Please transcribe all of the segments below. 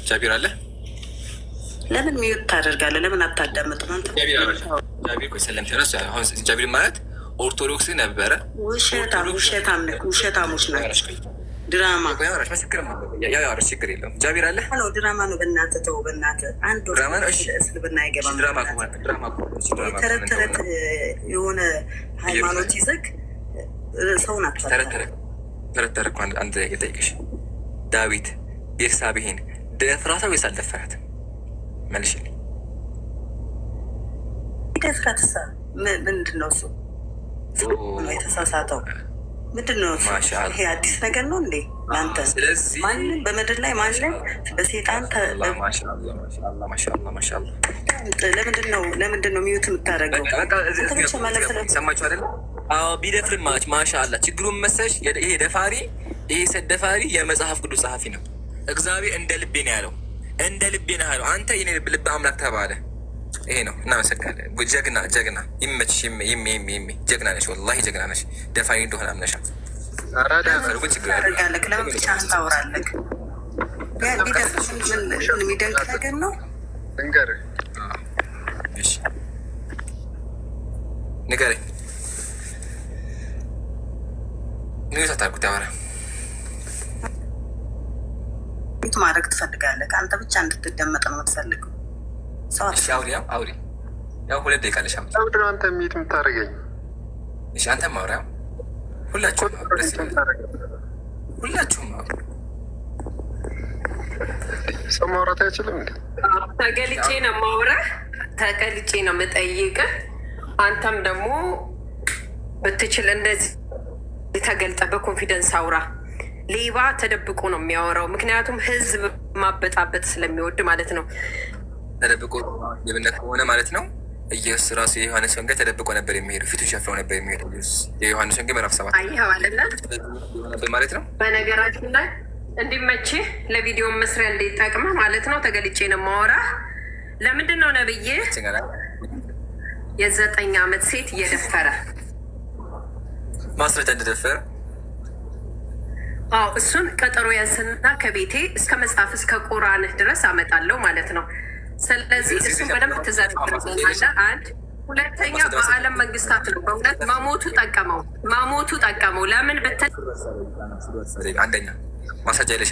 ጃቢር አለ። ለምን ሚዩት ታደርጋለህ? ለምን አታዳምጥም? አንተ ጃቢር እኮ ሰለም ተነሱ። አሁን ጃቢር ማለት ኦርቶዶክስ ነበረ። ውሸታሞች ናቸው። ድራማ ችግር የለውም። ጃቢር አለ ድራማ ነው። በእናትህ ተው፣ በእናትህ አንድ እስልምና አይገባም። ተረት ተረት የሆነ ሃይማኖት ይዘግ ሰውን ተረት ተረት እኮ አንድ የጠይቅሽ ዳዊት ቤርሳቤህን ደፍራታ ወይስ አልደፈራትም? መልሽልኝ። ደፍራትሳ ምንድን ነው? እሱ የተሳሳተው ምንድን ነው? ይሄ አዲስ ነገር ነው እንዴ ለአንተ? ማንም በምድር ላይ ማንም በሴጣን ለምንድን ነው ሚዩት የምታደርገው? ሰማችሁ አይደለ? ቢደፍርም ማሻአላ ችግሩን መሰሽ። ይሄ ደፋሪ ይሄ ሰደፋሪ የመጽሐፍ ቅዱስ ጸሐፊ ነው። እግዚአብሔር እንደ ልቤ ነው ያለው። እንደ ልቤ ነው ያለው። አንተ የኔ ልብ አምላክ ተባለ። ይሄ ነው። እናመሰግናለን። ጀግና ይመችሽ። ጀግና ነሽ፣ ወላሂ ጀግና ነሽ። ደፋሪ እንደሆነ አምነሻል። ለምን ብቻህን ታወራለህ? የሚደንቅ ነገር ነው። ንገረኝ። ንገት አታርጉት ያወራ ማድረግ ትፈልጋለህ? ከአንተ ብቻ እንድትደመጥ ነው የምትፈልገው። አውሪ ያው 2 ደቂቃ ለሽ አንተ ሚት የምታደርገኝ አንተም አውሪ። ሁላችሁም ሰው ማውራት አይችልም እንዴ? ተገልጬ ነው ማውራህ፣ ተገልጬ ነው የምጠይቅህ። አንተም ደግሞ ብትችል እንደዚህ ተገልጠ በኮንፊደንስ አውራ። ሌባ ተደብቆ ነው የሚያወራው፣ ምክንያቱም ህዝብ ማበጣበጥ ስለሚወድ ማለት ነው። ተደብቆ የብነት ከሆነ ማለት ነው። ኢየሱስ ራሱ የዮሐንስ ወንጌል ተደብቆ ነበር የሚሄዱ፣ ፊቱን ሸፍነው ነበር የሚሄዱ። የዮሐንስ ወንጌል ምዕራፍ 7 አየኸው አይደለ ማለት ነው። በነገራችን ላይ እንዲመችህ ለቪዲዮ መስሪያ እንዲጠቅምህ ማለት ነው። ተገልጬ ነው የማወራህ። ለምንድን ነው ነብዬ የ9 ዓመት ሴት እየደፈረ ማስረጃ እንደደፈረ? አዎ እሱን ቀጠሮ ያዝና ከቤቴ እስከ መጽሐፍ እስከ ቁርአንህ ድረስ አመጣለሁ ማለት ነው። ስለዚህ እሱን በደንብ ትዘርዝርልናለህ። አንድ ሁለተኛ በዓለም መንግስታት ነው በእውነት ማሞቱ ጠቀመው። ለምን ብትል አንደኛ ማስረጃ የለሽ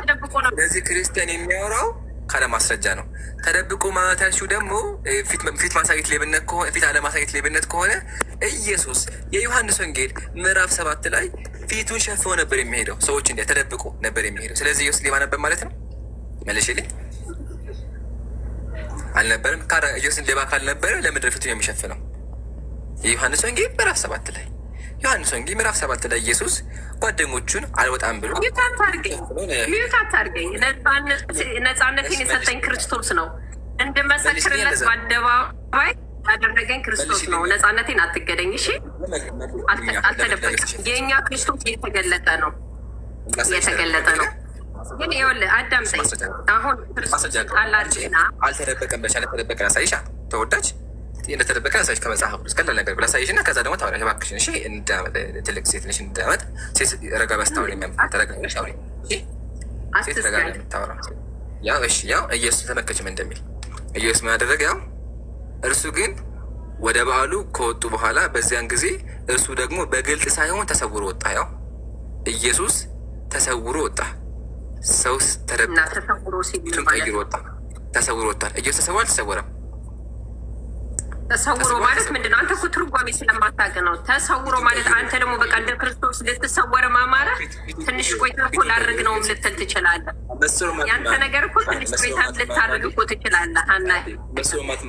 ተደብቆ ነው። ለዚህ ክርስቲያን የሚያወራው ካለ ማስረጃ ነው። ተደብቆ ማለት ያልሺው ደግሞ ፊት ማሳየት ሌብነት ከሆነ ፊት አለማሳየት ሌብነት ከሆነ ኢየሱስ የዮሐንስ ወንጌል ምዕራፍ 7 ላይ ፊቱን ሸፍኖ ነበር የሚሄደው። ሰዎች እንዲያ ተደብቆ ነበር የሚሄደው። ስለዚህ ኢየሱስ ሌባ ነበር ማለት ነው። መልሽልኝ። አልነበረም። ኢየሱስ ሌባ ካልነበረ ለምድር ፊቱን የሚሸፍነው? የዮሐንስ ወንጌል ምዕራፍ 7 ላይ ዮሐንስ ወንጌል ምዕራፍ 7 ላይ ኢየሱስ ጓደኞቹን አልወጣም ብሎ ሚዩት አታርገኝ። ነፃነቴን የሰጠኝ ክርስቶስ ነው። እንድመሰክርለት በአደባባይ ያደረገኝ ክርስቶስ ነው። ነፃነቴን አትገደኝ። እሺ፣ አልተደበቀም። የእኛ ክርስቶስ እየተገለጠ ነው። ግን ይኸውልህ አዳምጠኝ። አሁን ክርስቶስ አላችና አልተደበቀም ብለሽ አልተደበቀ ላሳይሻ ተወዳጅ እንደተደበቀ ላሳይሽ ከመጽሐፍ ቅዱስ ቀላል ነገር ብላ ሳይሽ እና ከዛ ደግሞ ታወራ እባክሽን። እሺ፣ ትልቅ ሴት ነሽ እንዳመጥ ሴት ረጋ በስታወሪ ተረጋግለሽ አውሪ። ሴት ረጋ የምታወራ ያው እሺ፣ ያው ኢየሱስ ተመከችም እንደሚል ኢየሱስ ምን ያደረገ? ያው እርሱ ግን ወደ በዓሉ ከወጡ በኋላ በዚያን ጊዜ እርሱ ደግሞ በግልጥ ሳይሆን ተሰውሮ ወጣ። ያው ኢየሱስ ተሰውሮ ወጣ። ሰውስ ተደብቆ ፊቱን ቀይሮ ወጣ። ተሰውሮ ወጣ። ኢየሱስ ተሰውሮ አልተሰወረም? ተሰውሮ ማለት ምንድን ነው? አንተ እኮ ትርጓሜ ስለማታውቅ ነው። ተሰውሮ ማለት አንተ ደግሞ በቃ እንደ ክርስቶስ ልትሰወረ ማማረ ትንሽ ቆይታ እኮ ላድርግ ነው ልትል ትችላለህ። ያንተ ነገር እኮ ትንሽ ቆይታ ልታደርግ እኮ ትችላለህ። አና መስሎማት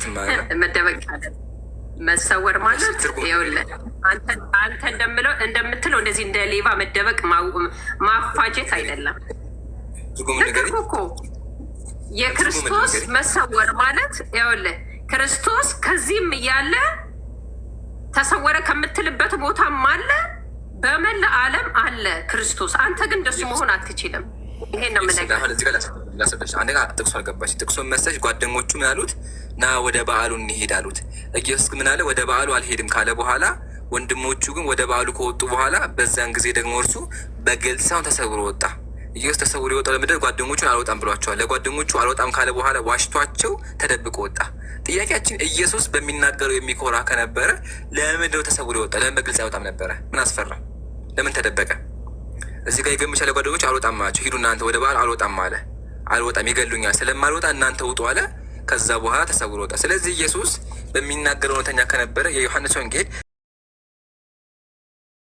ማለት ነው። መደበቅ አለ መሰወር ማለት ይኸውልህ፣ አንተ እንደምትለው እንደዚህ እንደ ሌባ መደበቅ ማፋጀት አይደለም። እኮ የክርስቶስ መሰወር ማለት ይኸውልህ፣ ክርስቶስ ከዚህም እያለ ተሰወረ ከምትልበት ቦታም አለ፣ በመላ ዓለም አለ ክርስቶስ። አንተ ግን እንደሱ መሆን አትችልም። ይሄን ነው የምነግርህ። አንደኛ ጥቅሱ አልገባች። ጥቅሱን መሰች ጓደኞቹ ምን አሉት? ና ወደ በዓሉ እንሄድ አሉት። ኢየሱስ ምን አለ? ወደ በዓሉ አልሄድም ካለ በኋላ ወንድሞቹ ግን ወደ በዓሉ ከወጡ በኋላ በዛን ጊዜ ደግሞ እርሱ በግልጽ ሳይሆን ተሰውሮ ወጣ። ኢየሱስ ተሰውሮ የወጣው ለምንድን ነው? ጓደኞቹን አልወጣም ብሏቸዋል። ለጓደኞቹ አልወጣም ካለ በኋላ ዋሽቷቸው ተደብቆ ወጣ። ጥያቄያችን ኢየሱስ በሚናገረው የሚኮራ ከነበረ ለምንድን ነው ተሰውሮ የወጣ? ለምን በግልጽ አይወጣም ነበረ? ምን አስፈራ? ለምን ተደበቀ? እዚህ ጋር የገምቻ ለጓደኞች አልወጣም አላቸው። ሂዱ እናንተ ወደ በዓል አልወጣም አለ። አልወጣም ይገሉኛል ስለማልወጣ እናንተ ውጡ አለ። ከዛ በኋላ ተሰውሮ ወጣ። ስለዚህ ኢየሱስ በሚናገረው እውነተኛ ከነበረ የዮሐንስ ወንጌል